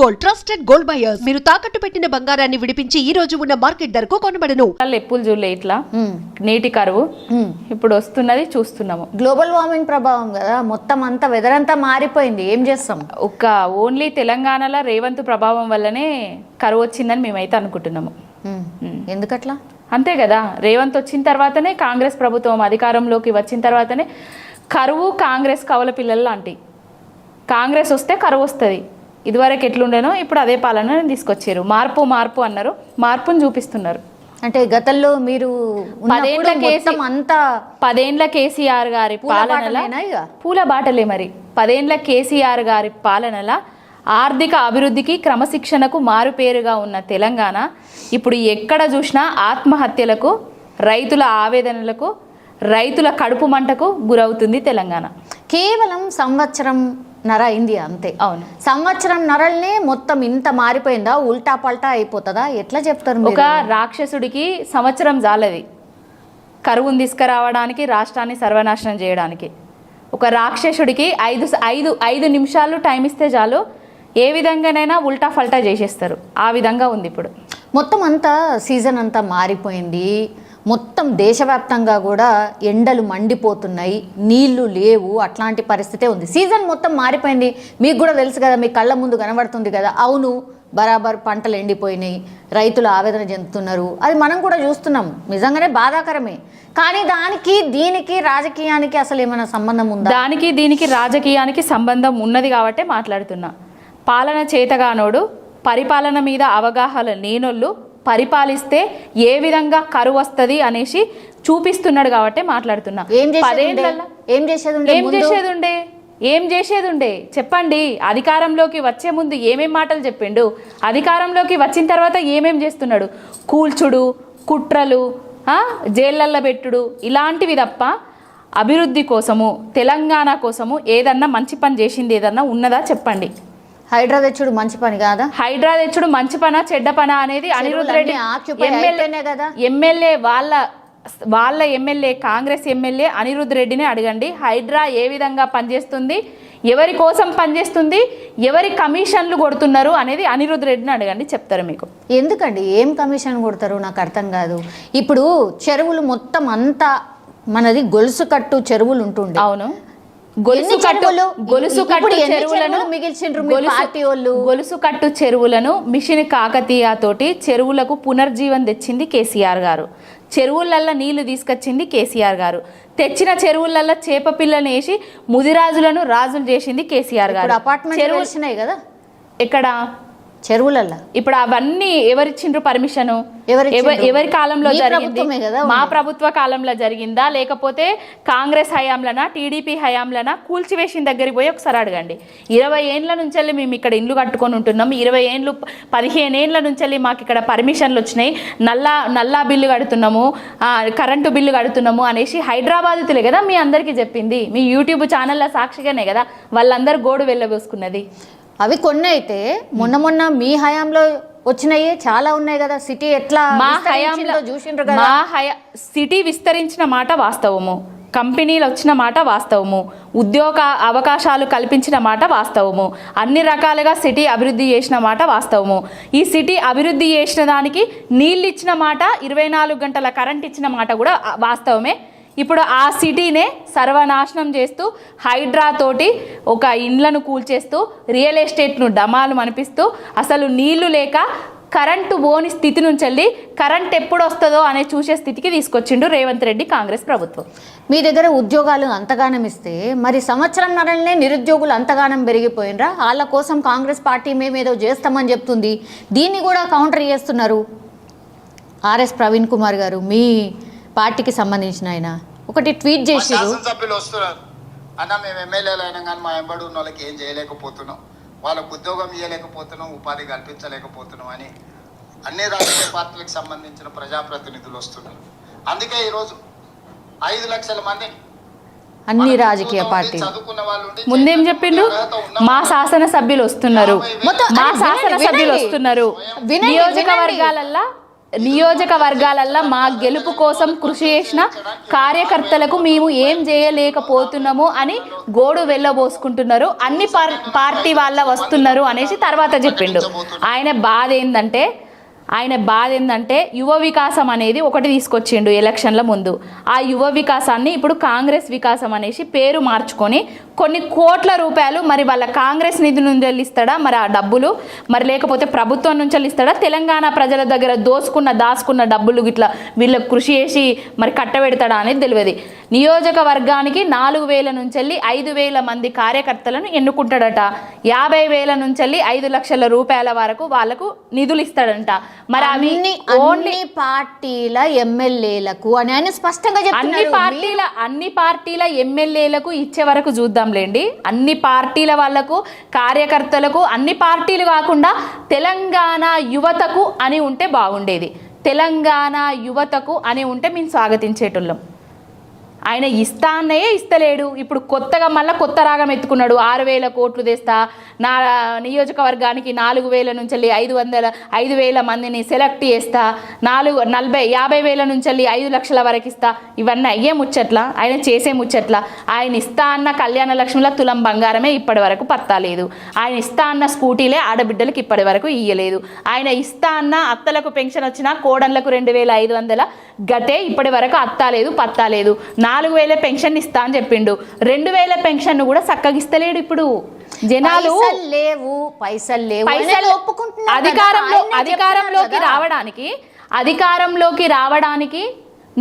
Gold trusted gold buyers మీరు తాకట్టు పెట్టిన బంగారాన్ని విడిపించి ఈ రోజు ఉన్న మార్కెట్ ధరకు కొనబడను. ఎప్పులు చూడలే ఇట్లా నీటి కరువు ఇప్పుడు వస్తున్నది చూస్తున్నాము. గ్లోబల్ వార్మింగ్ ప్రభావం కదా, మొత్తం అంతా వెదర్ అంతా మారిపోయింది. ఏం చేస్తాం? ఒక ఓన్లీ తెలంగాణలో రేవంత్ ప్రభావం వల్లనే కరువు వచ్చిందని మేమైతే అనుకుంటున్నాము. ఎందుకట్లా? అంతే కదా, రేవంత్ వచ్చిన తర్వాతనే కాంగ్రెస్ ప్రభుత్వం అధికారంలోకి వచ్చిన తర్వాతనే కరువు కాంగ్రెస్ కవల పిల్లలు లాంటి. కాంగ్రెస్ వస్తే కరువు వస్తుంది. ఇదివరకు ఎట్లుండేనో ఇప్పుడు అదే పాలన తీసుకొచ్చారు. మార్పు మార్పు అన్నారు, మార్పును చూపిస్తున్నారు. అంటే గతంలో మీరు 10 కేసీఆర్ గారి పాలనల పూల బాటలే. మరి 10 కేసీఆర్ గారి పాలనల ఆర్థిక అభివృద్ధికి క్రమశిక్షణకు మారుపేరుగా ఉన్న తెలంగాణ ఇప్పుడు ఎక్కడ చూసినా ఆత్మహత్యలకు, రైతుల ఆవేదనలకు, రైతుల కడుపు మంటకు గురవుతుంది తెలంగాణ. కేవలం సంవత్సరంన్నర అయింది అంతే. అవును, సంవత్సరంన్నరనే మొత్తం ఇంత మారిపోయిందా? ఉల్టా పల్టా అయిపోతుందా? ఎట్లా చెప్తారు? ఒక రాక్షసుడికి సంవత్సరం జాలది కరువును తీసుకురావడానికి, రాష్ట్రాన్ని సర్వనాశనం చేయడానికి. ఒక రాక్షసుడికి 5 నిమిషాలు టైం ఇస్తే చాలు, ఏ విధంగానైనా ఉల్టా ఫల్టా చేసేస్తారు. ఆ విధంగా ఉంది ఇప్పుడు. మొత్తం అంతా సీజన్ అంతా మారిపోయింది. మొత్తం దేశవ్యాప్తంగా కూడా ఎండలు మండిపోతున్నాయి, నీళ్లు లేవు, అట్లాంటి పరిస్థితే ఉంది. సీజన్ మొత్తం మారిపోయింది. మీకు కూడా తెలుసు కదా, మీ కళ్ళ ముందు కనబడుతుంది కదా. అవును, బరాబర్ పంటలు ఎండిపోయినాయి, రైతులు ఆవేదన చెందుతున్నారు. అది మనం కూడా చూస్తున్నాం. నిజంగానే బాధాకరమే. కానీ దానికి దీనికి రాజకీయానికి అసలు ఏమైనా సంబంధం ఉందా? దానికి దీనికి రాజకీయానికి సంబంధం ఉన్నది కాబట్టే మాట్లాడుతున్నా. పాలన చేతగానోడు, పరిపాలన మీద అవగాహన లేనోళ్ళు పరిపాలిస్తే ఏ విధంగా కరువు వస్తుంది అనేసి చూపిస్తున్నాడు కాబట్టి మాట్లాడుతున్నా. ఏం చేసేది ఉండే చెప్పండి. అధికారంలోకి వచ్చే ముందు ఏమేం మాటలు చెప్పిండు, అధికారంలోకి వచ్చిన తర్వాత ఏమేం చేస్తున్నాడు? కూల్చుడు, కుట్రలు, జైళ్ళల్లో పెట్టుడు, ఇలాంటివి తప్ప అభివృద్ధి కోసము, తెలంగాణ కోసము ఏదన్నా మంచి పని చేసింది ఏదన్నా ఉన్నదా చెప్పండి. హైడ్రా తెచ్చుడు మంచి పని కాదా? హైడ్రా తెచ్చుడు మంచి పనా చెడ్డ పనా అనేది అనిరుద్ధ్ రెడ్డి ఎమ్మెల్యే వాళ్ళ ఎమ్మెల్యే, కాంగ్రెస్ ఎమ్మెల్యే అనిరుద్ధ్ రెడ్డిని అడగండి. హైడ్రా ఏ విధంగా పనిచేస్తుంది, ఎవరి కోసం పనిచేస్తుంది, ఎవరి కమిషన్లు కొడుతున్నారు అనేది అనిరుద్ధ్ రెడ్డిని అడగండి, చెప్తారు మీకు. ఎందుకండి ఏం కమిషన్ కొడతారు నాకు అర్థం కాదు. ఇప్పుడు చెరువులు మొత్తం అంతా మనది గొలుసు కట్టు చెరువులు ఉంటుండే. అవును, గొలుసు కట్టు చెరువులను మిషన్ కాకతీయ తోటి చెరువులకు పునర్జీవం తెచ్చింది కేసీఆర్ గారు. చెరువులల్లో నీళ్లు తీసుకొచ్చింది కేసీఆర్ గారు. తెచ్చిన చెరువులల్లో చేప పిల్లని వేసి ముదిరాజులను రాజులు చేసింది కేసీఆర్ గారు. అపార్ట్మెంట్ వచ్చినాయి కదా ఎక్కడ చెరువులల్లో. ఇప్పుడు అవన్నీ ఎవరిచ్చిండ్రు పర్మిషన్? ఎవరి కాలంలో జరిగింది? మా ప్రభుత్వ కాలంలో జరిగిందా, లేకపోతే కాంగ్రెస్ హయాంలనా, టీడీపీ హయాంలనా? కూల్చివేసిన దగ్గరికి పోయి ఒకసారి అడగండి. 20 ఏండ్ల నుంచి మేము ఇక్కడ ఇల్లు కట్టుకొని ఉంటున్నాం. 15 ఏండ్ల నుంచి మాకు ఇక్కడ పర్మిషన్లు వచ్చినాయి, నల్లా బిల్లు కడుతున్నాము, కరెంటు బిల్లు కడుతున్నాము అనేసి హైదరాబాదులే కదా మీ అందరికీ చెప్పింది. మీ యూట్యూబ్ ఛానల్లో సాక్షిగానే కదా వాళ్ళందరూ గోడు వెళ్ళబోసుకున్నది. అవి కొన్ని అయితే మొన్న మీ హయాంలో వచ్చినాయి చాలా ఉన్నాయి కదా. సిటీ ఎట్లా చూసిండ్రు కదా. సిటీ విస్తరించిన మాట వాస్తవము, కంపెనీలు వచ్చిన మాట వాస్తవము, ఉద్యోగ అవకాశాలు కల్పించిన మాట వాస్తవము, అన్ని రకాలుగా సిటీ అభివృద్ధి చేసిన మాట వాస్తవము. ఈ సిటీ అభివృద్ధి చేసిన దానికి నీళ్ళు ఇచ్చిన మాట, 24 గంటల కరెంట్ ఇచ్చిన మాట కూడా వాస్తవమే. ఇప్పుడు ఆ సిటీనే సర్వనాశనం చేస్తూ, హైడ్రా తోటి ఒక ఇండ్లను కూల్చేస్తూ, రియల్ ఎస్టేట్ను డమాలు అనిపిస్తూ, అసలు నీళ్లు లేక కరెంటు పోని స్థితి నుంచి వెళ్ళి కరెంట్ ఎప్పుడు వస్తుందో అనే చూసే స్థితికి తీసుకొచ్చిండు రేవంత్ రెడ్డి కాంగ్రెస్ ప్రభుత్వం. మీ దగ్గర ఉద్యోగాలు అంతగానం ఇస్తే మరి సంవత్సరంన్నరనే నిరుద్యోగులు అంతగానం పెరిగిపోయినరా? వాళ్ళ కోసం కాంగ్రెస్ పార్టీ మేమేదో చేస్తామని చెప్తుంది. దీన్ని కూడా కౌంటర్ చేస్తున్నారు. ఆర్ఎస్ ప్రవీణ్ కుమార్ గారు మీ పార్టీకి సంబంధించిన ఆయన ఒకటి ట్వీట్ చేశారు. సభ్యులు వస్తున్నారు అన్న, మేము ఎమ్మెల్యేలు అయినా కానీ మా ఎంబడి ఉన్న వాళ్ళకి ఏం చేయలేకపోతున్నాం, వాళ్ళకు ఉద్యోగం ఇవ్వలేకపోతున్నాం, ఉపాధి కల్పించలేకపోతున్నాం అని అన్ని రాజకీయ పార్టీలకు సంబంధించిన ప్రజాప్రతినిధులు వస్తున్నారు. అందుకే ఈరోజు 5 లక్షల మంది అన్ని రాజకీయ పార్టీలు చదువుకున్న వాళ్ళు ముందేం చెప్పిండు, మా శాసన సభ్యులు వస్తున్నారు, మా శాసన సభ్యులు వస్తున్నారు, నియోజకవర్గాలల్లో నియోజకవర్గాలల్లో మా గెలుపు కోసం కృషి చేసిన కార్యకర్తలకు మేము ఏం చేయలేకపోతున్నాము అని గోడు వెళ్ళబోసుకుంటున్నారు. అన్ని పార్టీ వాళ్ళ వస్తున్నారు అనేసి తర్వాత చెప్పిండు. ఆయన బాధ ఏంటంటే యువ వికాసం అనేది ఒకటి తీసుకొచ్చిండు ఎలక్షన్ల ముందు. ఆ యువ వికాసాన్ని ఇప్పుడు కాంగ్రెస్ వికాసం అనేసి పేరు మార్చుకొని కొన్ని కోట్ల రూపాయలు మరి వాళ్ళ కాంగ్రెస్ నిధి నుంచి ఇస్తాడా, మరి ఆ డబ్బులు మరి లేకపోతే ప్రభుత్వం నుంచి ఇస్తాడా, తెలంగాణ ప్రజల దగ్గర దాచుకున్న డబ్బులు గిట్లా వీళ్ళకి కృషి చేసి మరి కట్టబెడతాడా అనేది తెలియదు. నియోజకవర్గానికి 4,000 నుంచి 5,000 మంది కార్యకర్తలను ఎన్నుకుంటాడట. 50,000 నుంచి 5 లక్షల రూపాయల వరకు వాళ్ళకు నిధులు ఇస్తాడంట. మరి ఓన్లీ పార్టీల ఎమ్మెల్యేలకు అని ఆయన స్పష్టంగా చెప్తున్నారు. అన్ని పార్టీల ఎమ్మెల్యేలకు ఇచ్చే వరకు చూద్దాంలేండి. అన్ని పార్టీల వాళ్లకు కార్యకర్తలకు అన్ని పార్టీలు కాకుండా తెలంగాణ యువతకు అని ఉంటే బాగుండేది. తెలంగాణ యువతకు అని ఉంటే మేము స్వాగతించేటోళ్ళం. ఆయన ఇస్తలేడు. ఇప్పుడు కొత్తగా మళ్ళీ కొత్త రాగం ఎత్తుకున్నాడు. 6,000 కోట్లు తెస్తా, నా నియోజకవర్గానికి 4,000 నుంచి 5,000 మందిని సెలెక్ట్ చేస్తా, 50,000 నుంచి 5 లక్షల వరకు ఇస్తా. ఇవన్నీ అయ్యే ముచ్చట్ల, ఆయన చేసే ముచ్చట్ల. ఆయన ఇస్తా అన్న కళ్యాణ లక్ష్మిల తులం బంగారమే ఇప్పటి వరకు పత్తాలేదు. ఆయన ఇస్తా అన్న స్కూటీలే ఆడబిడ్డలకు ఇప్పటి వరకు ఇయ్యలేదు. ఆయన ఇస్తా అన్న అత్తలకు పెన్షన్ వచ్చినా కోడన్లకు 2,500 గతే ఇప్పటి వరకు అత్తాలేదు పత్తాలేదు. 4,000 పెన్షన్ ఇస్తా అని చెప్పిండు. 2,000 పెన్షన్ కూడా చక్కగిస్తలేడు. ఇప్పుడు జనాలు పైసలు లేవు అధికారంలోకి రావడానికి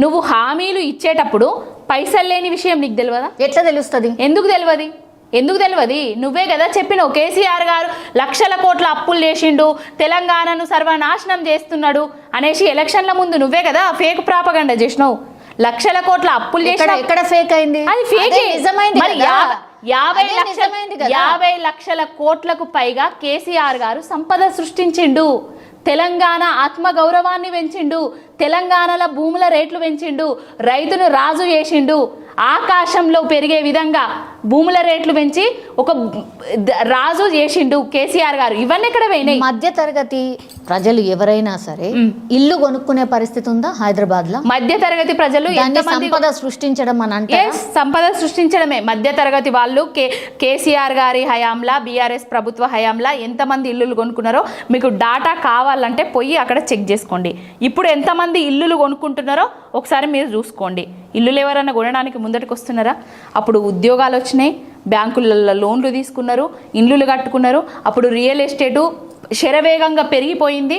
నువ్వు హామీలు ఇచ్చేటప్పుడు పైసలు లేని విషయం నీకు తెలియదా? ఎట్లా తెలుస్తుంది? ఎందుకు తెలియదు? నువ్వే కదా చెప్పినావు. కేసీఆర్ గారు లక్షల కోట్ల అప్పులు చేసిండు, తెలంగాణను సర్వనాశనం చేస్తున్నాడు అనేసి ఎలక్షన్ల ముందు నువ్వే కదా ఫేక్ ప్రాపగండా చేసినావు. లక్షల కోట్ల అప్పులు చేసిన ఎక్కడ ఫేక్ అయింది? అది ఫేక్. 50 లక్షల కోట్లకు పైగా కేసీఆర్ గారు సంపద సృష్టించిండు. తెలంగాణ ఆత్మ గౌరవాన్ని పెంచిండు. తెలంగాణలో భూముల రేట్లు పెంచిండు. రైతును రాజు చేసిండు. ఆకాశంలో పెరిగే విధంగా భూముల రేట్లు పెంచి ఒక రాజు చేసిండు కేసీఆర్ గారు. ఇవన్నీ ఎక్కడ పోయినాయి? మధ్య తరగతి ప్రజలు ఎవరైనా సరే ఇల్లు కొనుక్కునే పరిస్థితి ఉందా హైదరాబాద్ లో? మధ్య తరగతి ప్రజలు సంపద సృష్టించడం అని అంటే సంపద సృష్టించడమే. మధ్య తరగతి వాళ్ళు కేసీఆర్ గారి హయాంలా, బీఆర్ఎస్ ప్రభుత్వ హయాంలా ఎంతమంది ఇల్లులు కొనుక్కున్నారో మీకు డాటా కావాలంటే పోయి అక్కడ చెక్ చేసుకోండి. ఇప్పుడు ఎంతమంది ఇల్లులు కొనుక్కుంటున్నారో ఒకసారి మీరు చూసుకోండి. ఇల్లులు ఎవరైనా కొనడానికి ముందటికి వస్తున్నారా? అప్పుడు ఉద్యోగాలు వచ్చినాయి, బ్యాంకులలో లోన్లు తీసుకున్నారు, ఇల్లులు కట్టుకున్నారు. అప్పుడు రియల్ ఎస్టేటు శరవేగంగా పెరిగిపోయింది,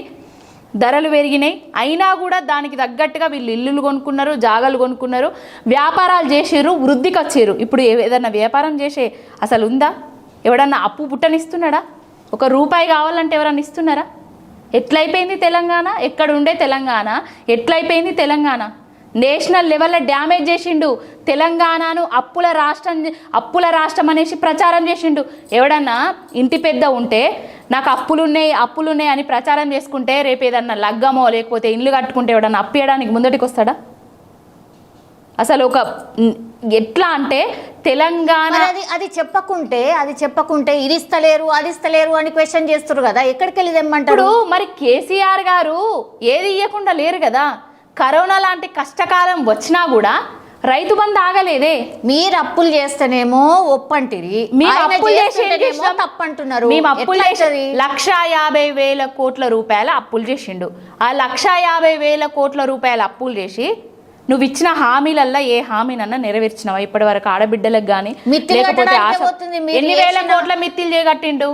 ధరలు పెరిగినాయి. అయినా కూడా దానికి తగ్గట్టుగా వీళ్ళు ఇల్లులు కొనుక్కున్నారు, జాగాలు కొనుక్కున్నారు, వ్యాపారాలు చేసారు, వృద్ధికి వచ్చారు. ఇప్పుడు ఏదైనా వ్యాపారం చేసే అసలు ఉందా? ఎవడన్నా అప్పు పుట్టనిస్తున్నాడా? 1 రూపాయి కావాలంటే ఎవరన్నా ఇస్తున్నారా? ఎట్లయిపోయింది తెలంగాణ? ఎక్కడ ఉండే తెలంగాణ ఎట్లయిపోయింది తెలంగాణ? నేషనల్ లెవెల్లో డ్యామేజ్ చేసిండు తెలంగాణను. అప్పుల రాష్ట్రం అనేసి ప్రచారం చేసిండు. ఎవడన్నా ఇంటి పెద్ద ఉంటే నాకు అప్పులున్నాయి అని ప్రచారం చేసుకుంటే రేపు ఏదన్నా లగ్గమో లేకపోతే ఇల్లు కట్టుకుంటే ఎవడన్నా అప్పియడానికి ముందటికి వస్తాడా? అసలు ఎట్లా అంటే తెలంగాణ అది చెప్పకుంటే ఇది ఇస్తలేరు అది ఇస్తలేరు అని క్వశ్చన్ చేస్తారు కదా. ఎక్కడికి వెళ్ళి తెమ్మంటారు? మరి కేసీఆర్ గారు ఏది ఇవ్వకుండా లేరు కదా. కరోనా లాంటి కష్టకాలం వచ్చినా కూడా రైతు బంధు ఆగలేదే. మీరు అప్పులు చేస్తేనేమో ఒప్పంటిరి, తప్పంటున్నారు. మేము అప్పులు చేసి 1,50,000 కోట్ల రూపాయల అప్పులు చేసిండు. ఆ 1,50,000 కోట్ల రూపాయల అప్పులు చేసి నువ్వు ఇచ్చిన హామీలల్లా ఏ హామీనన్నా నెరవేర్చినావా ఇప్పటి వరకు? ఆడబిడ్డలకు కానీ లేకపోతే ఎన్ని వేల కోట్ల మిత్తిలు చేయగట్టిండు?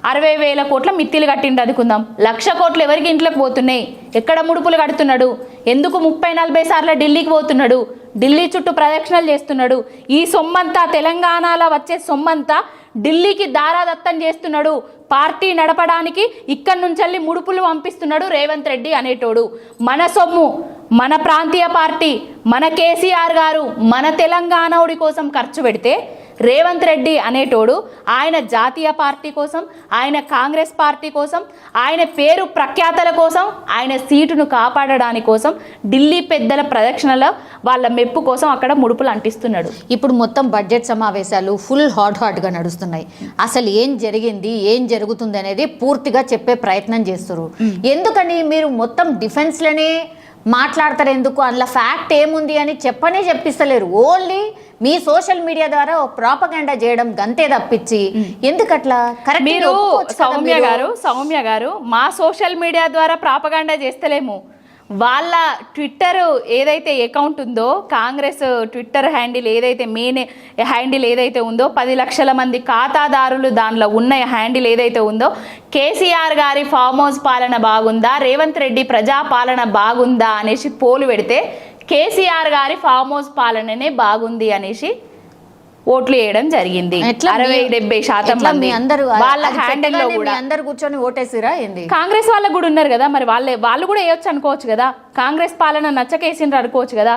60,000 కోట్ల మిత్తిలు కట్టిండు అనుకుందాం. 1,00,000 కోట్లు ఎవరికి ఇంట్లోకి పోతున్నాయి? ఎక్కడ ముడుపులు కడుతున్నాడు? ఎందుకు 30-40 సార్లు ఢిల్లీకి పోతున్నాడు? ఢిల్లీ చుట్టూ ప్రదక్షిణలు చేస్తున్నాడు. ఈ సొమ్మంతా తెలంగాణలో వచ్చే సొమ్మంతా ఢిల్లీకి దారాదత్తం చేస్తున్నాడు. పార్టీ నడపడానికి ఇక్కడి నుంచి ముడుపులు పంపిస్తున్నాడు రేవంత్ రెడ్డి అనేటోడు. మన సొమ్ము, మన ప్రాంతీయ పార్టీ, మన కేసీఆర్ గారు మన తెలంగాణోడి కోసం ఖర్చు పెడితే రేవంత్ రెడ్డి అనేటోడు ఆయన జాతీయ పార్టీ కోసం, ఆయన కాంగ్రెస్ పార్టీ కోసం, ఆయన పేరు ప్రఖ్యాతల కోసం, ఆయన సీటును కాపాడడానికి కోసం ఢిల్లీ పెద్దల ప్రదక్షిణలో వాళ్ళ మెప్పు కోసం అక్కడ ముడుపులు అంటిస్తున్నాడు. ఇప్పుడు మొత్తం బడ్జెట్ సమావేశాలు ఫుల్ హాట్గా నడుస్తున్నాయి. అసలు ఏం జరిగింది, ఏం జరుగుతుంది అనేది పూర్తిగా చెప్పే ప్రయత్నం చేస్తారు. ఎందుకని మీరు మొత్తం డిఫెన్స్లోనే మాట్లాడతారు? ఎందుకు? అందులో ఫ్యాక్ట్ ఏముంది అని చెప్పిస్తలేరు. ఓన్లీ మీ సోషల్ మీడియా ద్వారా ప్రాపగండా చేయడం గంతే తప్పించి ఎందుకట్లా? కరెక్ట్. మీరు సౌమ్య గారు మా సోషల్ మీడియా ద్వారా ప్రాపగండా చేస్తలేము. వాళ్ళ ట్విట్టర్ ఏదైతే అకౌంట్ ఉందో, కాంగ్రెస్ ట్విట్టర్ హ్యాండిల్ ఏదైతే మెయిన్ హ్యాండిల్ ఏదైతే ఉందో, 10 లక్షల మంది ఖాతాదారులు దానిలో ఉన్న హ్యాండిల్ ఏదైతే ఉందో, కేసీఆర్ గారి ఫామ్ హౌస్ పాలన బాగుందా, రేవంత్ రెడ్డి ప్రజా పాలన బాగుందా అనేసి పోలు పెడితే కేసీఆర్ గారి ఫామ్ హౌస్ పాలననే బాగుంది అనేసి ఓట్లు వేయడం జరిగింది. 60-70% మంది వాళ్ళ హ్యాండిల్ లో కూడా అందరు కూర్చొని ఓటేసిరా ఏంది? కాంగ్రెస్ వాళ్ళకు కూడా ఉన్నారు కదా, మరి వాళ్ళు కూడా వేయొచ్చు అనుకోవచ్చు కదా. కాంగ్రెస్ పాలన నచ్చకేసిండ్రు అనుకోవచ్చు కదా.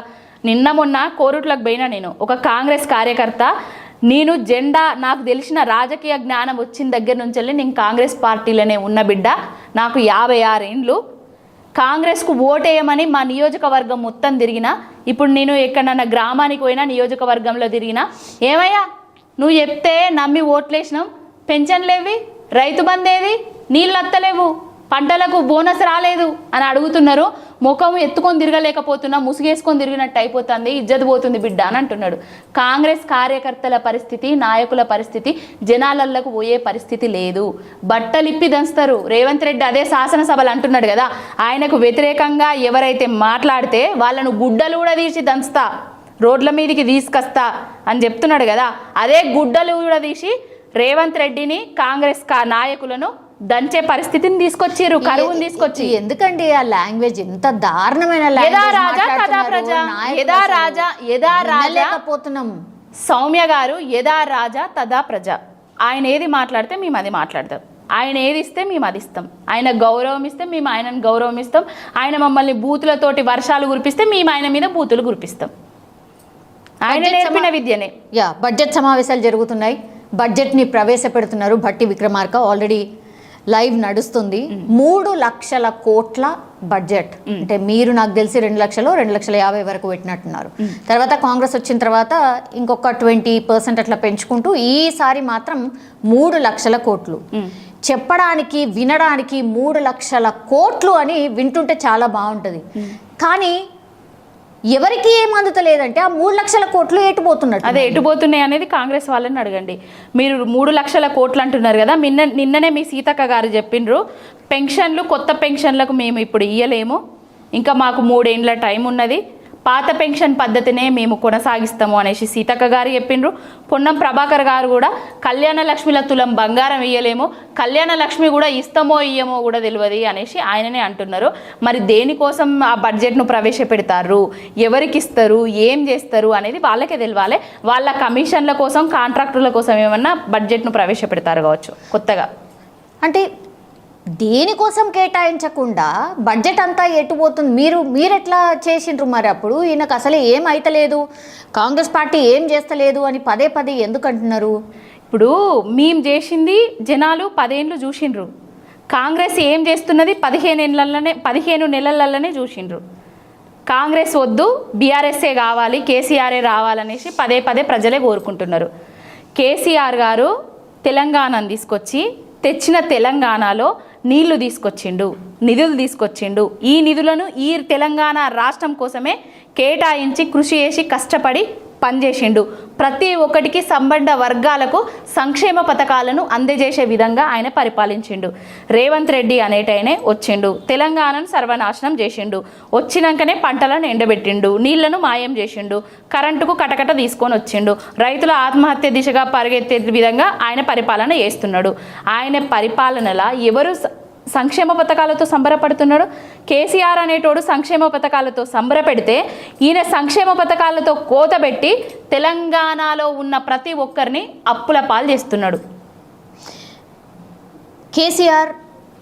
నిన్న మొన్న కోరుట్లకు పోయినా నేను ఒక కాంగ్రెస్ కార్యకర్త, నేను జెండా నాకు తెలిసిన రాజకీయ జ్ఞానం వచ్చిన దగ్గర నుంచి నేను కాంగ్రెస్ పార్టీలోనే ఉన్న బిడ్డ, నాకు 56 ఏండ్లు, కాంగ్రెస్కు ఓటేయమని మా నియోజకవర్గం మొత్తం తిరిగినా, ఇప్పుడు నేను ఎక్కడన్నా గ్రామానికి పోయినా నియోజకవర్గంలో తిరిగినా, ఏమయ్యా నువ్వు చెప్తే నమ్మి ఓట్లేసినాం, పెన్షన్లేవి, రైతు బందేది, నీళ్ళు అత్తలేవు, పంటలకు బోనస్ రాలేదు అని అడుగుతున్నారు. ముఖం ఎత్తుకొని తిరగలేకపోతున్నా, ముసుగేసుకొని తిరిగినట్టు అయిపోతుంది, ఇజ్జత్ పోతుంది బిడ్డ అని అంటున్నాడు. కాంగ్రెస్ కార్యకర్తల పరిస్థితి, నాయకుల పరిస్థితి జనాలకు పోయే పరిస్థితి లేదు. బట్టలిప్పి దంచుతారు. రేవంత్ రెడ్డి అదే శాసనసభలు అంటున్నాడు కదా, ఆయనకు వ్యతిరేకంగా ఎవరైతే మాట్లాడితే వాళ్ళను గుడ్డలు కూడా తీసి దంచుతా, రోడ్ల మీదకి తీసుకొస్తా అని చెప్తున్నాడు కదా. అదే గుడ్డలు కూడా తీసి రేవంత్ రెడ్డిని, కాంగ్రెస్ నాయకులను దంచే పరిస్థితిని తీసుకొచ్చారు, కరువుని తీసుకొచ్చి. ఎందుకండి ఆ లాంగ్వేజ్ ఎంత దారుణమైన లేకపోతున్నాం. సౌమ్య గారు యదా రాజా తదా ప్రజ. ఆయన ఏది మాట్లాడితే మేము అది మాట్లాడతాం, ఆయన ఏది ఇస్తే మేము అది ఇస్తాం, ఆయన గౌరవం ఇస్తే మేము ఆయనను గౌరవం ఇస్తాం, ఆయన మమ్మల్ని బూతులతోటి వర్షాలు కురిపిస్తే మేము ఆయన మీద బూతులు కురిపిస్తాం. ఆయన నేర్పిన విద్యనే. బడ్జెట్ సమావేశాలు జరుగుతున్నాయి, బడ్జెట్ని ప్రవేశపెడుతున్నారు. భట్టి విక్రమార్క ఆల్రెడీ లైవ్ నడుస్తుంది. 3 లక్షల కోట్ల బడ్జెట్ అంటే మీరు నాకు తెలిసి 2 లక్షలు 2,50,000 వరకు పెట్టినట్టున్నారు. తర్వాత కాంగ్రెస్ వచ్చిన తర్వాత ఇంకొక 20% అట్లా పెంచుకుంటూ ఈసారి మాత్రం 3 లక్షల కోట్లు. చెప్పడానికి వినడానికి 3 లక్షల కోట్లు అని వింటుంటే చాలా బాగుంటుంది, కానీ ఎవరికి ఏం అందుతలేదంటే ఆ 3 లక్షల కోట్లు ఎటుపోతున్నట్టు. అదే ఎటుపోతున్నాయి అనేది కాంగ్రెస్ వాళ్ళని అడగండి. మీరు 3 లక్షల కోట్లు అంటున్నారు కదా, నిన్ననే మీ సీతక్క గారు చెప్పిండ్రు, పెన్షన్లు కొత్త పెన్షన్లకు మేము ఇప్పుడు ఇయ్యలేము, ఇంకా మాకు 3 ఏండ్ల టైం ఉన్నది, పాత పెన్షన్ పద్ధతినే మేము కొనసాగిస్తాము అనేసి సీతక్క గారు చెప్పిండ్రు. పొన్నం ప్రభాకర్ గారు కూడా కళ్యాణ లక్ష్మిల తులం బంగారం ఇయ్యలేము, కళ్యాణ లక్ష్మి కూడా ఇస్తామో ఇయ్యమో కూడా తెలియదు అనేసి ఆయననే అంటున్నారు. మరి దేనికోసం ఆ బడ్జెట్ను ప్రవేశపెడతారు, ఎవరికి ఇస్తారు, ఏం చేస్తారు అనేది వాళ్ళకే తెలియాలి. వాళ్ళ కమిషన్ల కోసం, కాంట్రాక్టుల కోసం ఏమన్నా బడ్జెట్ను ప్రవేశపెడతారు కావచ్చు కొత్తగా. అంటే దేనికోసం కేటాయించకుండా బడ్జెట్ అంతా ఎటుపోతుంది? మీరు ఎట్లా చేసిండ్రు మరి? అప్పుడు ఈయనకు అసలే ఏం అయితలేదు, కాంగ్రెస్ పార్టీ ఏం చేస్తలేదు అని పదే ఎందుకు అంటున్నారు? ఇప్పుడు మేము చేసింది జనాలు 10 ఏళ్ళు చూసిండ్రు, కాంగ్రెస్ ఏం చేస్తున్నది 15 నెలలలోనే చూసిండ్రు. కాంగ్రెస్ వద్దు, బీఆర్ఎస్ఏ కావాలి, కేసీఆర్ఏ రావాలనేసి పదే ప్రజలే కోరుకుంటున్నారు. కేసీఆర్ గారు తెలంగాణను తీసుకొచ్చి తెచ్చిన తెలంగాణలో నీళ్లు తీసుకొచ్చిండు, నిధులు తీసుకొచ్చిండు. ఈ నిధులను ఈ తెలంగాణ రాష్ట్రం కోసమే కేటాయించి కృషి చేసి కష్టపడి పనిచేసిండు. ప్రతి ఒక్కటికి సంబంధ వర్గాలకు సంక్షేమ పథకాలను అందజేసే విధంగా ఆయన పరిపాలించిండు. రేవంత్ రెడ్డి అనేటైనే వచ్చిండు, తెలంగాణను సర్వనాశనం చేసిండు, వచ్చినాకనే పంటలను ఎండబెట్టిండు, నీళ్లను మాయం చేసిండు, కరెంటుకు కటకట తీసుకొని వచ్చిండు, రైతుల ఆత్మహత్య దిశగా పరిగెత్తే విధంగా ఆయన పరిపాలన చేస్తున్నాడు. ఆయన పరిపాలనలా ఎవరు సంక్షేమ పథకాలతో సంబరపడుతున్నాడు? కేసీఆర్ అనేటోడు సంక్షేమ పథకాలతో సంబరపెడితే ఈయన సంక్షేమ పథకాలతో కోతబెట్టి తెలంగాణలో ఉన్న ప్రతి ఒక్కరిని అప్పుల పాలు చేస్తున్నాడు. కేసీఆర్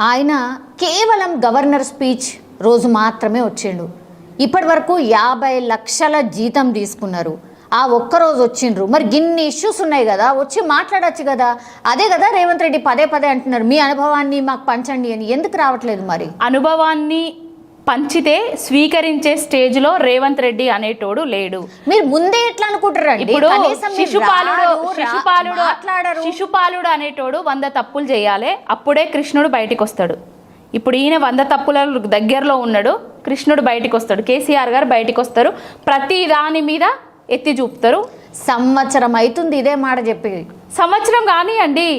ఆయన కేవలం గవర్నర్ స్పీచ్ రోజు మాత్రమే వచ్చిండు. ఇప్పటి వరకు 50 లక్షల జీతం తీసుకున్నారు. ఆ ఒక్కరోజు వచ్చిండ్రు, మరి గిన్ని ఇష్యూస్ ఉన్నాయి కదా, వచ్చి మాట్లాడచ్చు కదా. అదే కదా రేవంత్ రెడ్డి పదే పదే అంటున్నారు, మీ అనుభవాన్ని మాకు పంచండి అని. ఎందుకు రావట్లేదు మరి? అనుభవాన్ని పంచితే స్వీకరించే స్టేజ్ లో రేవంత్ రెడ్డి అనేటోడు లేడు. మీరు ముందే ఎట్లా అనుకుంటారండి? ఇప్పుడు కనీసం మీరు మాట్లాడరు. శిశుపాలుడు అనేటోడు 100 తప్పులు చేయాలి, అప్పుడే కృష్ణుడు బయటికి వస్తాడు. ఇప్పుడు ఈయన 100 తప్పుల దగ్గరలో ఉన్నాడు, కృష్ణుడు బయటికి వస్తాడు, కేసీఆర్ గారు బయటికి వస్తారు, ప్రతి దాని మీద ఎత్తి చూపుతారు. సంవత్సరం అవుతుంది ఇదే మాట చెప్పి. సంవత్సరం కానివ్వండి,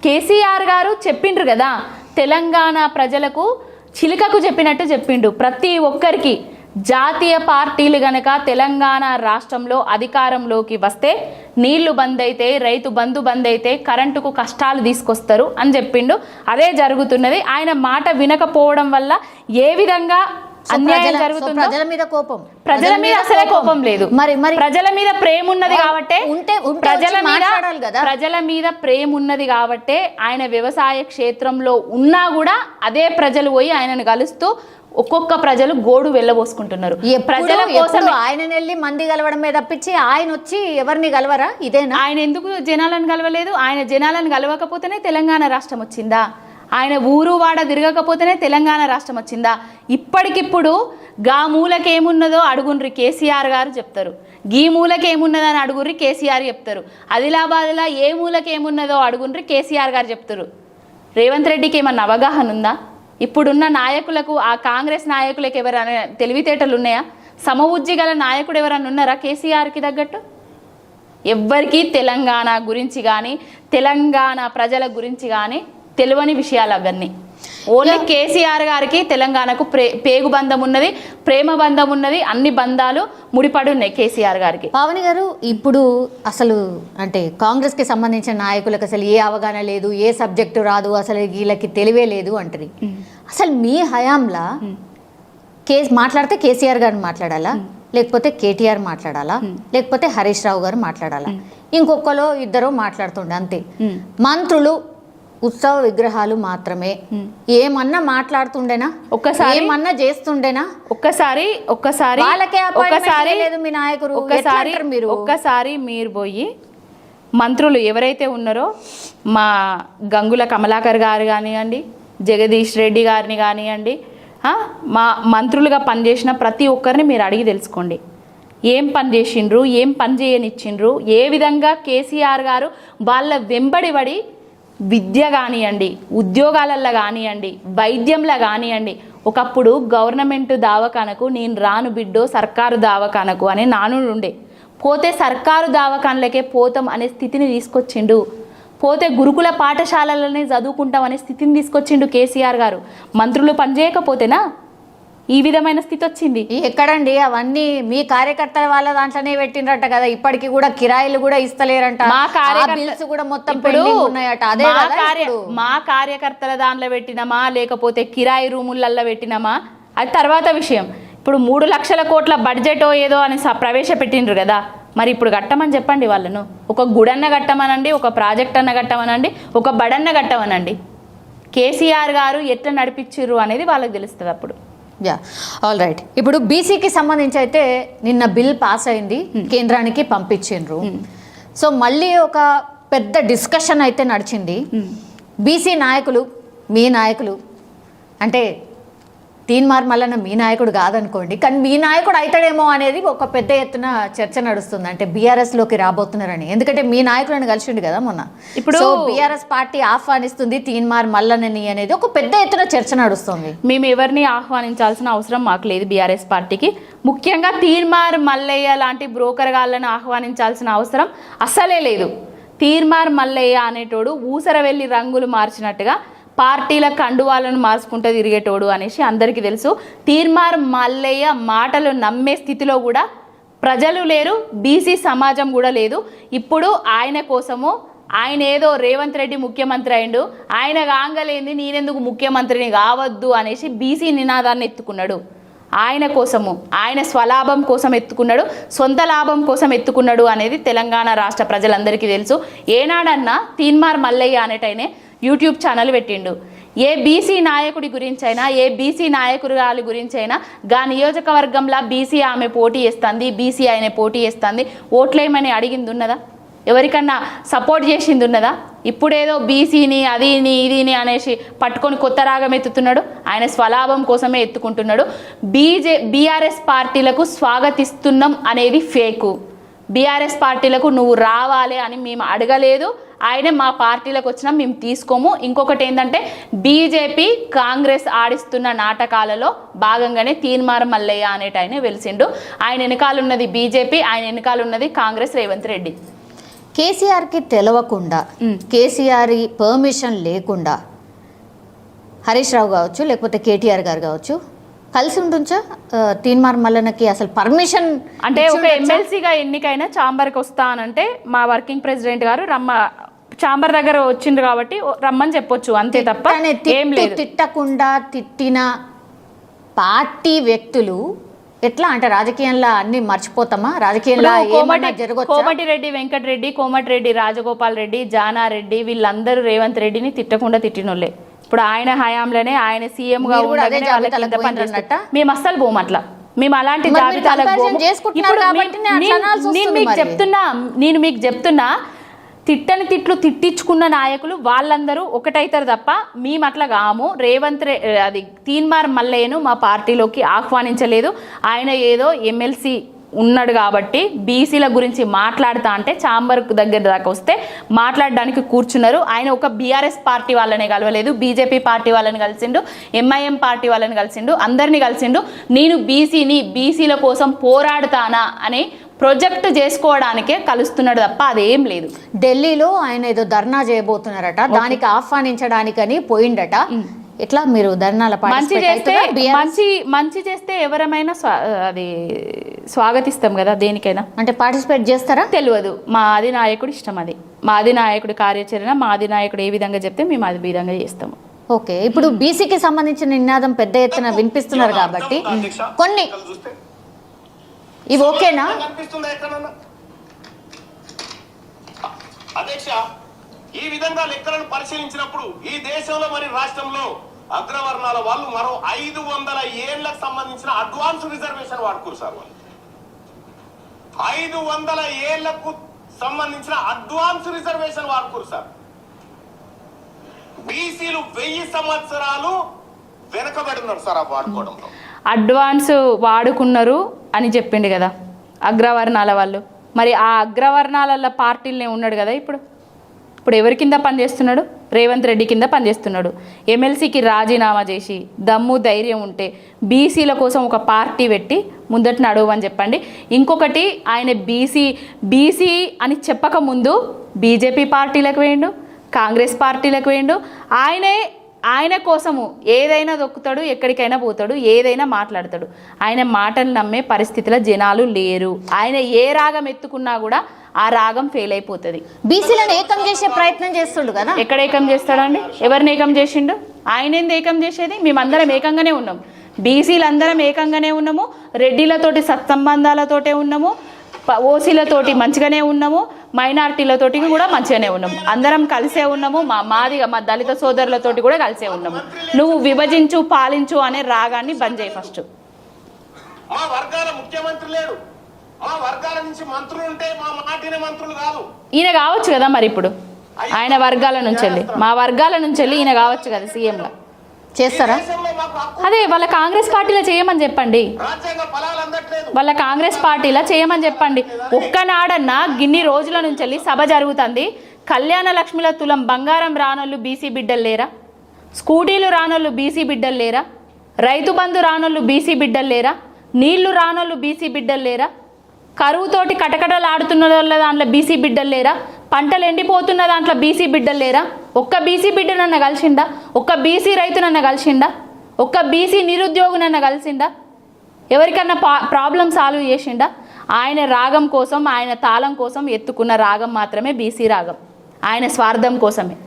కేసీఆర్ గారు చెప్పిండ్రు కదా, తెలంగాణ ప్రజలకు చిలుకకు చెప్పినట్టు చెప్పిండు. ప్రతి ఒక్కరికి జాతీయ పార్టీలు గనక తెలంగాణ రాష్ట్రంలో అధికారంలోకి వస్తే నీళ్లు బంద్ అయితే, రైతు బంధు బంద్ అయితే, కరెంటుకు కష్టాలు తీసుకొస్తారు అని చెప్పిండు. అదే జరుగుతున్నది. ఆయన మాట వినకపోవడం వల్ల ఏ విధంగా అన్యాయం జరుగుతుందో, ప్రజల మీద కోపం, ప్రజల మీద అసలే కోపం లేదు. మరి ప్రజల మీద ప్రేమ ఉన్నది కాబట్టి, ప్రజల మీద ప్రేమ ఉన్నది కాబట్టి ఆయన వ్యవసాయ క్షేత్రంలో ఉన్నా కూడా అదే ప్రజలు పోయి ఆయనను కలుస్తూ ఒక్కొక్క ప్రజలు గోడు వెళ్ళబోసుకుంటున్నారు. ప్రజల కోసం ఆయన వెళ్ళి మంది కలవడమే తప్పించి ఆయన వచ్చి ఎవరిని కలవరా? ఇదేనా? ఆయన ఎందుకు జనాలను కలవలేదు? ఆయన జనాలను కలవకపోతేనే తెలంగాణ రాష్ట్రం వచ్చిందా? ఆయన ఊరు వాడ తిరగకపోతేనే తెలంగాణ రాష్ట్రం వచ్చిందా? ఇప్పటికిప్పుడు గా మూలకేమున్నదో అడుగుండ్రి, కేసీఆర్ గారు చెప్తారు. గీ మూలకేమున్నదని అడుగుండ్రి, కేసీఆర్ చెప్తారు. ఆదిలాబాద్లో ఏ మూలకేమున్నదో అడుగుండ్రి, కేసీఆర్ గారు చెప్తారు. రేవంత్ రెడ్డికి ఏమన్నా అవగాహన ఉందా? ఇప్పుడున్న నాయకులకు, ఆ కాంగ్రెస్ నాయకులకు ఎవరైనా తెలివితేటలు ఉన్నాయా? సమవుజ్జి గల నాయకుడు ఎవరైనా ఉన్నారా కేసీఆర్కి తగ్గట్టు? ఎవ్వరికీ తెలంగాణ గురించి కానీ, తెలంగాణ ప్రజల గురించి కానీ తెలియని విషయాలు అవన్నీ. ఓన్లీ కేసీఆర్ గారికి తెలంగాణకు పేగు బంధం ఉన్నది, ప్రేమ బంధం ఉన్నది, అన్ని బంధాలు ముడిపడి ఉన్నాయి కేసీఆర్ గారికి. పావని గారు, ఇప్పుడు అసలు అంటే కాంగ్రెస్కి సంబంధించిన నాయకులకు అసలు ఏ అవగాహన లేదు, ఏ సబ్జెక్టు రాదు, అసలు వీళ్ళకి తెలివే లేదు అంటది. అసలు మీ హయాంలా మాట్లాడితే కేసీఆర్ గారు మాట్లాడాలా, లేకపోతే కేటీఆర్ మాట్లాడాలా, లేకపోతే హరీష్ రావు గారు మాట్లాడాలా, ఇంకొకరు ఇద్దరు మాట్లాడుతుండే అంతే. మంత్రులు ఉత్సవ విగ్రహాలు మాత్రమే. ఏమన్నా మాట్లాడుతుండేనా? ఒక్కసారి ఏమన్నా చేస్తుండేనా? ఒక్కసారి మీరు పోయి మంత్రులు ఎవరైతే ఉన్నారో, మా గంగుల కమలాకర్ గారు కానివ్వండి, జగదీష్ రెడ్డి గారిని కానివ్వండి, మా మంత్రులుగా పనిచేసిన ప్రతి ఒక్కరిని మీరు అడిగి తెలుసుకోండి. ఏం పని చేసిండ్రు, ఏం పని చేయనిచ్చిండ్రు, ఏ విధంగా కేసీఆర్ గారు వాళ్ళ వెంబడిబడి విద్య కానివ్వండి, ఉద్యోగాలల్లో కానివ్వండి, వైద్యంలో కానివ్వండి. ఒకప్పుడు గవర్నమెంట్ దవాఖానకు నేను రాను బిడ్డో సర్కారు దవాఖానకు అనే నానుడు ఉండే. పోతే సర్కారు దవాఖానలకే పోతాం అనే స్థితిని తీసుకొచ్చిండు. పోతే గురుకుల పాఠశాలలనే చదువుకుంటాం అనే స్థితిని తీసుకొచ్చిండు కేసీఆర్ గారు. మంత్రులు పనిచేయకపోతేనా ఈ విధమైన స్థితి వచ్చింది? ఎక్కడండి అవన్నీ? మీ కార్యకర్తల వాళ్ళ దాంట్లోనే పెట్టినట్ట కదా, ఇప్పటికి కూడా కిరాయిలు కూడా ఇస్తలేరంట, మా కార్యకర్తల దాంట్లో పెట్టినమా లేకపోతే కిరాయి రూములల్లో పెట్టినమా అది తర్వాత విషయం. ఇప్పుడు 3 లక్షల కోట్ల బడ్జెట్ ఏదో అని ప్రవేశపెట్టిండ్రు కదా, మరి ఇప్పుడు కట్టమని చెప్పండి వాళ్ళను. ఒక గుడన్న కట్టమనండి, ఒక ప్రాజెక్ట్ అన్న కట్టమనండి, ఒక బడన్న కట్టమనండి. కేసీఆర్ గారు ఎట్లా నడిపించారు అనేది వాళ్ళకి తెలుస్తుంది అప్పుడు. All right. ఇప్పుడు బీసీకి సంబంధించి అయితే నిన్న బిల్ పాస్ అయింది, కేంద్రానికి పంపించిండ్రు. సో మళ్ళీ ఒక పెద్ద డిస్కషన్ అయితే నడిచింది. బీసీ నాయకులు, మీ నాయకులు అంటే తీన్మార్ మల్లన్న మీ నాయకుడు కాదనుకోండి, కానీ మీ నాయకుడు అవుతాడేమో అనేది ఒక పెద్ద ఎత్తున చర్చ నడుస్తుంది. అంటే బీఆర్ఎస్లోకి రాబోతున్నారని. ఎందుకంటే మీ నాయకులను కలిసిండు కదా మొన్న. ఇప్పుడు బీఆర్ఎస్ పార్టీ ఆహ్వానిస్తుంది తీన్మార్ మల్లన్నని అనేది ఒక పెద్ద ఎత్తున చర్చ నడుస్తుంది. మేము ఎవరిని ఆహ్వానించాల్సిన అవసరం మాకు లేదు బీఆర్ఎస్ పార్టీకి. ముఖ్యంగా తీన్మార్ మల్లయ్య లాంటి బ్రోకర్ గాళ్ళను ఆహ్వానించాల్సిన అవసరం అస్సలే లేదు. తీన్మార్ మల్లయ్య అనేటోడు ఊసర వెళ్ళి రంగులు మార్చినట్టుగా పార్టీల కండువాలను మార్చుకుంటూ తిరిగేటోడు అనేసి అందరికీ తెలుసు. తీన్మార్ మల్లయ్య మాటలు నమ్మే స్థితిలో కూడా ప్రజలు లేరు, బీసీ సమాజం కూడా లేదు. ఇప్పుడు ఆయన కోసము ఆయన ఏదో రేవంత్ రెడ్డి ముఖ్యమంత్రి అయిండు, ఆయన కాంగలేంది నేనెందుకు ముఖ్యమంత్రిని కావద్దు అనేసి బీసీ నినాదాన్ని ఎత్తుకున్నాడు. ఆయన కోసము, ఆయన స్వలాభం కోసం ఎత్తుకున్నాడు, సొంత లాభం కోసం ఎత్తుకున్నాడు అనేది తెలంగాణ రాష్ట్ర ప్రజలందరికీ తెలుసు. ఏనాడన్నా తీన్మార్ మల్లయ్య అనేటైనే యూట్యూబ్ ఛానల్ పెట్టిండు. ఏ బీసీ నాయకుడి గురించైనా ఏ బీసీ నాయకురాలి గురించైనా గా నియోజకవర్గంలో బీసీ ఆమె పోటీ చేస్తుంది, బీసీ ఆయన పోటీ చేస్తుంది, ఓట్లేయమని అడిగింది ఉన్నదా? ఎవరికన్నా సపోర్ట్ చేసింది ఉన్నదా? ఇప్పుడేదో బీసీని అదిని ఇదిని అనేసి పట్టుకొని కొత్త రాగం ఎత్తుతున్నాడు. ఆయన స్వలాభం కోసమే ఎత్తుకుంటున్నాడు. బీఆర్ఎస్ పార్టీలకు స్వాగతిస్తున్నాం అనేది ఫేకు. బీఆర్ఎస్ పార్టీలకు నువ్వు రావాలి అని మేము అడగలేదు. ఆయన మా పార్టీలకు వచ్చినా మేము తీసుకోము. ఇంకొకటి ఏంటంటే బీజేపీ కాంగ్రెస్ ఆడిస్తున్న నాటకాలలో భాగంగానే తీన్మార్ మల్లయ్య అనేట ఆయన వెలిసిండు. ఆయన వెనకాల ఉన్నది బీజేపీ, ఆయన వెనకాల ఉన్నది కాంగ్రెస్, రేవంత్ రెడ్డి. కేసీఆర్కి తెలవకుండా, కేసీఆర్ పర్మిషన్ లేకుండా హరీష్ రావు కావచ్చు, లేకపోతే కేటీఆర్ గారు కావచ్చు కలిసి ఉంటుంచా తీన్మార్ మల్లన్నకి? అసలు పర్మిషన్ అంటే ఒక ఎమ్మెల్సీగా ఎన్నికైనా ఛాంబర్కి వస్తానంటే మా వర్కింగ్ ప్రెసిడెంట్ గారు ఛాంబర్ దగ్గర వచ్చిండ్రు కాబట్టి రమ్మని చెప్పొచ్చు, అంతే తప్ప ఏం లేదు. తిట్టకుండా తిట్టిన పార్టీ వ్యక్తులు ఎట్లా అంటే రాజకీయంలో అన్ని మర్చిపోతామా? రాజకీయంలో కోమటిరెడ్డి వెంకటరెడ్డి, కోమటిరెడ్డి రాజగోపాల్ రెడ్డి, జానారెడ్డి వీళ్ళందరూ రేవంత్ రెడ్డిని తిట్టకుండా తిట్టినోళ్ళే. ఇప్పుడు ఆయన హయాంలోనే ఆయన సీఎం గా మేము అస్సలు పోము అట్లా. మేము అలాంటి జాబితాలకు నేను మీకు చెప్తున్నా తిట్టని తిట్లు తిట్టించుకున్న నాయకులు వాళ్ళందరూ ఒకటైతారు తప్ప మేము అట్లా కాము. అది తీన్మార్ మల్లయ్యను మా పార్టీలోకి ఆహ్వానించలేదు. ఆయన ఏదో ఎమ్మెల్సీ ఉన్నాడు కాబట్టి బీసీల గురించి మాట్లాడుతా అంటే ఛాంబర్ దగ్గర దాకా వస్తే మాట్లాడడానికి కూర్చున్నారు. ఆయన ఒక బీఆర్ఎస్ పార్టీ వాళ్ళనే కలవలేదు, బీజేపీ పార్టీ వాళ్ళని కలిసిండు, ఎంఐఎం పార్టీ వాళ్ళని కలిసిండు, అందరినీ కలిసిండు. నేను బీసీల కోసం పోరాడుతానా అని ప్రొజెక్ట్ చేసుకోవడానికే కలుస్తున్నాడు తప్ప అదేం లేదు. ఢిల్లీలో ఆయన ఏదో ధర్నా చేయబోతున్నారట, దానికి ఆహ్వానించడానికని పోయిండట. ఎట్లా మీరు ధర్నాల మంచి చేస్తే ఎవరమైనా అది స్వాగతిస్తాం కదా, దేనికైనా. అంటే పార్టిసిపేట్ చేస్తారా తెలియదు. మా అధినాయకుడు ఇష్టం, అది మా అధినాయకుడి కార్యాచరణ. మా అధినాయకుడు ఏ విధంగా చెప్తే మేము అది విధంగా చేస్తాము. ఓకే, ఇప్పుడు బీసీకి సంబంధించిన నినాదం పెద్ద ఎత్తున వినిపిస్తున్నారు కాబట్టి కొన్ని ఇవి ఓకేనా? అధ్యక్ష, ఈ విధంగా లెక్కలను పరిశీలించినప్పుడు ఈ దేశంలో మరి రాష్ట్రంలో అగ్రవర్ణాల వాళ్ళు మరో 500 ఏళ్లకు సంబంధించిన అడ్వాన్స్ రిజర్వేషన్ వాడుకోరు సార్. వాళ్ళు 500 ఏళ్లకు సంబంధించిన అడ్వాన్స్ రిజర్వేషన్ వాడుకోరు సార్. బీసీలు 1000 సంవత్సరాలు వెనకబడి ఉన్నారు సార్ ఆ వాడుకోవడంలో. అడ్వాన్స్ వాడుకున్నారు అని చెప్పిండు కదా అగ్రవర్ణాల వాళ్ళు. మరి ఆ అగ్రవర్ణాల పార్టీలనే ఉన్నాడు కదా ఇప్పుడు ఎవరి కింద పనిచేస్తున్నాడు? రేవంత్ రెడ్డి కింద పనిచేస్తున్నాడు. ఎమ్మెల్సీకి రాజీనామా చేసి దమ్ము ధైర్యం ఉంటే బీసీల కోసం ఒక పార్టీ పెట్టి ముందట నడవని చెప్పండి. ఇంకొకటి, ఆయన బీసీ అని చెప్పకముందు బీజేపీ పార్టీలకు వేయండు, కాంగ్రెస్ పార్టీలకు వేయండు. ఆయన కోసము ఏదైనా దొక్కుతాడు, ఎక్కడికైనా పోతాడు, ఏదైనా మాట్లాడతాడు. ఆయన మాటలు నమ్మే పరిస్థితిలో జనాలు లేరు. ఆయన ఏ రాగం ఎత్తుకున్నా కూడా ఆ రాగం ఫెయిల్ అయిపోతుంది. బీసీలను ఏకం చేసే ప్రయత్నం చేస్తుండు కదా. ఎక్కడ ఏకం చేస్తాడండి? ఎవరిని ఏకం చేసిండు? ఆయన ఏంది ఏకం చేసేది? మేమందరం ఏకంగానే ఉన్నాం, బీసీలందరం ఏకంగానే ఉన్నాము, రెడ్డిలతోటి సత్సంబంధాలతోటే ఉన్నాము, ఓసీలతోటి మంచిగానే ఉన్నాము, మైనారిటీలతోటి కూడా మంచిగానే ఉన్నాము, అందరం కలిసే ఉన్నాము. మా దళిత సోదరులతోటి కూడా కలిసే ఉన్నాము. నువ్వు విభజించు పాలించు అనే రాగాన్ని బంద్ చేయి ఫస్ట్. మా వర్గాల ముఖ్యమంత్రి లేడు, మా వర్గాల నుంచి మంత్రులు ఉంటే మా మాటినే మంత్రులు కాదు. ఈయన కావచ్చు కదా మరి ఇప్పుడు ఆయన వర్గాల నుంచి వెళ్ళి, మా వర్గాల నుంచి వెళ్ళి ఈయన కావచ్చు కదా సీఎంగా. చేస్తారా? అదే వాళ్ళ కాంగ్రెస్ పార్టీలో చేయమని చెప్పండి, వాళ్ళ కాంగ్రెస్ పార్టీలో చేయమని చెప్పండి. ఒక్కనాడన్నా గిన్ని రోజుల నుంచి వెళ్ళి సభ జరుగుతుంది. కళ్యాణ లక్ష్మిల తులం బంగారం రానోళ్ళు బీసీ బిడ్డలు లేరా? స్కూటీలు రానోళ్ళు బీసీ బిడ్డలు లేరా? రైతు బంధు రానోళ్ళు బీసీ బిడ్డలు లేరా? నీళ్లు రానోళ్ళు బీసీ బిడ్డలు లేరా? కరువుతోటి కటకటలు ఆడుతున్న వాళ్ళ దాంట్లో బీసీ బిడ్డలు లేరా? పంటలు ఎండిపోతున్న దాంట్లో బీసీ బిడ్డలు లేరా? ఒక్క బీసీ బిడ్డ నన్ను కలిసిండా? ఒక్క బీసీ రైతు నన్ను కలిసిండా? ఒక్క బీసీ నిరుద్యోగి నన్ను కలిసిండా? ఎవరికన్నా ప్రాబ్లం సాల్వ్ చేసిండా? ఆయన రాగం కోసం, ఆయన తాళం కోసం ఎత్తుకున్న రాగం మాత్రమే బీసీ రాగం, ఆయన స్వార్థం కోసమే.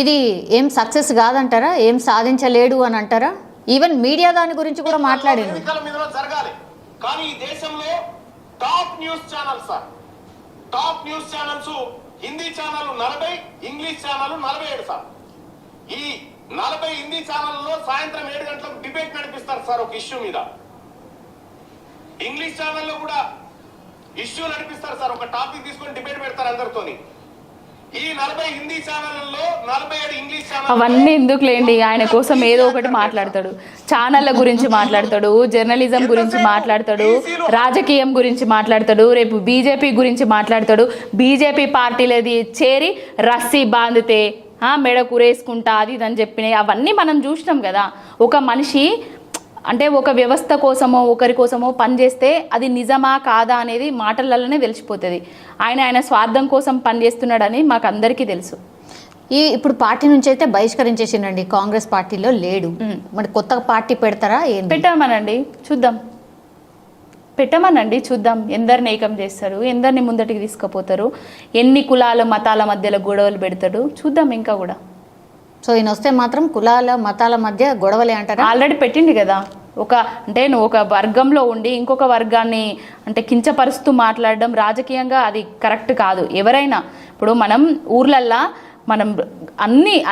ఇది ఏం సక్సెస్ కాదంటారా? ఏం సాధించలేడు అని అంటారా? ఈవెన్ మీడియా దాని గురించి కూడా మాట్లాడింది. కానీ ఈ దేశంలో top news channels sir, top news channels Hindi channel 40, English channel 47 sir. ఈ 40 హిందీ ఛానల్లో సాయంత్రం 7 గంటలకు డిబేట్ నడిపిస్తారు సార్ ఒక ఇష్యూ మీద. ఇంగ్లీష్ ఛానల్లో కూడా ఇష్యూ నడిపిస్తారు సార్, ఒక టాపిక్ తీసుకొని డిబేట్ పెడతారు అందరితోని. ఈ 40 హిందీ ఛానల్లో 47 ఇంగ్లీష్ ఛానల్. అవన్నీ ఎందుకులేండి, ఆయన కోసం ఏదో ఒకటి మాట్లాడతాడు. ఛానళ్ళ గురించి మాట్లాడతాడు, జర్నలిజం గురించి మాట్లాడతాడు, రాజకీయం గురించి మాట్లాడతాడు, రేపు బీజేపీ గురించి మాట్లాడతాడు. బీజేపీ పార్టీలది చేరి రస్సీ బాంధితే మెడ కురేసుకుంటా అది ఇదని చెప్పినాయి. అవన్నీ మనం చూసినాం కదా. ఒక మనిషి అంటే ఒక వ్యవస్థ కోసమో ఒకరి కోసమో పనిచేస్తే అది నిజమా కాదా అనేది మాటలలోనే తెలిసిపోతుంది. ఆయన స్వార్థం కోసం పనిచేస్తున్నాడని మాకు అందరికీ తెలుసు. ఇప్పుడు పార్టీ నుంచి అయితే బహిష్కరించేసిండండి, కాంగ్రెస్ పార్టీలో లేడు. మరి కొత్త పార్టీ పెడతారా? పెట్టామనండి చూద్దాం, పెట్టమనండి చూద్దాం. ఎందరిని ఏకం చేస్తారు, ఎందరిని ముందటికి తీసుకుపోతారు, ఎన్ని కులాల మతాల మధ్యలో గొడవలు పెడతాడు చూద్దాం. ఇంకా కూడా సో ఈయన వస్తే మాత్రం కులాల మతాల మధ్య గొడవలే అంటారా? ఆల్రెడీ పెట్టిండు కదా. అంటే నువ్వు ఒక వర్గంలో ఉండి ఇంకొక వర్గాన్ని అంటే కించపరుస్తూ మాట్లాడడం రాజకీయంగా అది కరెక్ట్ కాదు. ఎవరైనా ఇప్పుడు మనం ఊర్లల్లా మనం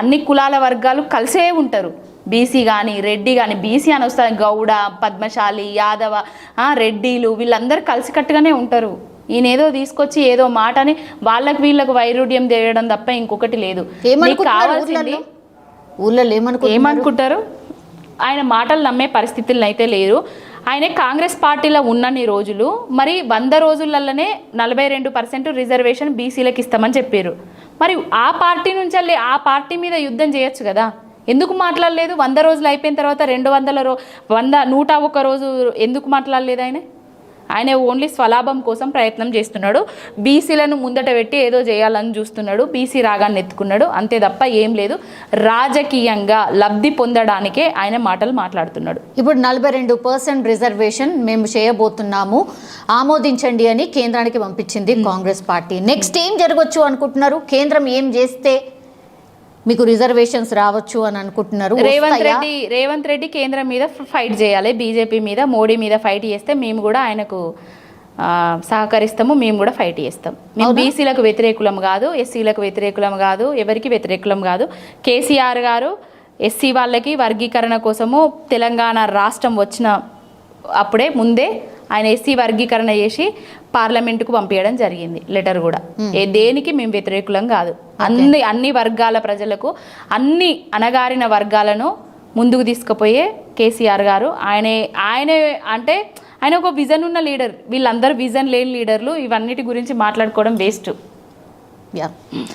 అన్ని కులాల వర్గాలు కలిసే ఉంటారు. బీసీ కానీ రెడ్డి కానీ, బీసీ అని వస్తుంది గౌడ, పద్మశాలి, యాదవ, రెడ్డిలు వీళ్ళందరూ కలిసికట్టుగానే ఉంటారు. ఈయన ఏదో తీసుకొచ్చి ఏదో మాటని వాళ్ళకి వీళ్ళకు వైరుధ్యం చేయడం తప్ప ఇంకొకటి లేదు. కావాల్సింది ఊళ్ళో ఏమనుకుంటారు, ఆయన మాటలు నమ్మే పరిస్థితుల్లో అయితే లేరు. ఆయన కాంగ్రెస్ పార్టీలో ఉన్నన్ని రోజులు మరి 100 రోజులలోనే 42% రిజర్వేషన్ బీసీలకు ఇస్తామని చెప్పారు. మరి ఆ పార్టీ నుంచి వెళ్ళి ఆ పార్టీ మీద యుద్ధం చేయొచ్చు కదా, ఎందుకు మాట్లాడలేదు? 100 రోజులు అయిపోయిన తర్వాత 101 రోజు ఎందుకు మాట్లాడలేదు? ఆయన ఓన్లీ స్వలాభం కోసం ప్రయత్నం చేస్తున్నాడు. బీసీలను ముందట పెట్టి ఏదో చేయాలని చూస్తున్నాడు, బీసీ రాగాన్ని ఎత్తుకున్నాడు అంతే తప్ప ఏం లేదు. రాజకీయంగా లబ్ధి పొందడానికే ఆయన మాటలు మాట్లాడుతున్నాడు. ఇప్పుడు 42% రిజర్వేషన్ మేము చేయబోతున్నాము, ఆమోదించండి అని కేంద్రానికి పంపించింది కాంగ్రెస్ పార్టీ. నెక్స్ట్ ఏం జరగవచ్చు అనుకుంటున్నారు? కేంద్రం ఏం చేస్తే మీకు రిజర్వేషన్స్ రావచ్చు అని అనుకుంటున్నారు? రేవంత్ రెడ్డి కేంద్రం మీద ఫైట్ చేయాలి, బీజేపీ మీద మోడీ మీద ఫైట్ చేస్తే మేము కూడా ఆయనకు సహకరిస్తాము, మేము కూడా ఫైట్ చేస్తాం. మేము బీసీలకు వ్యతిరేకులం కాదు, ఎస్సీలకు వ్యతిరేకులం కాదు, ఎవరికి వ్యతిరేకులం కాదు. కేసీఆర్ గారు ఎస్సీ వాళ్ళకి వర్గీకరణ కోసము తెలంగాణ రాష్ట్రం వచ్చిన అప్పుడే ముందే ఆయన ఎస్సీ వర్గీకరణ చేసి పార్లమెంటుకు పంపించడం జరిగింది లెటర్ కూడా. దేనికి మేము వ్యతిరేకులం కాదు. అన్ని వర్గాల ప్రజలకు, అన్ని అణగారిన వర్గాలను ముందుకు తీసుకుపోయే కేసీఆర్ గారు. ఆయనే అంటే ఆయన ఒక విజన్ ఉన్న లీడర్. వీళ్ళందరూ విజన్ లేని లీడర్లు. ఇవన్నిటి గురించి మాట్లాడుకోవడం వేస్ట్.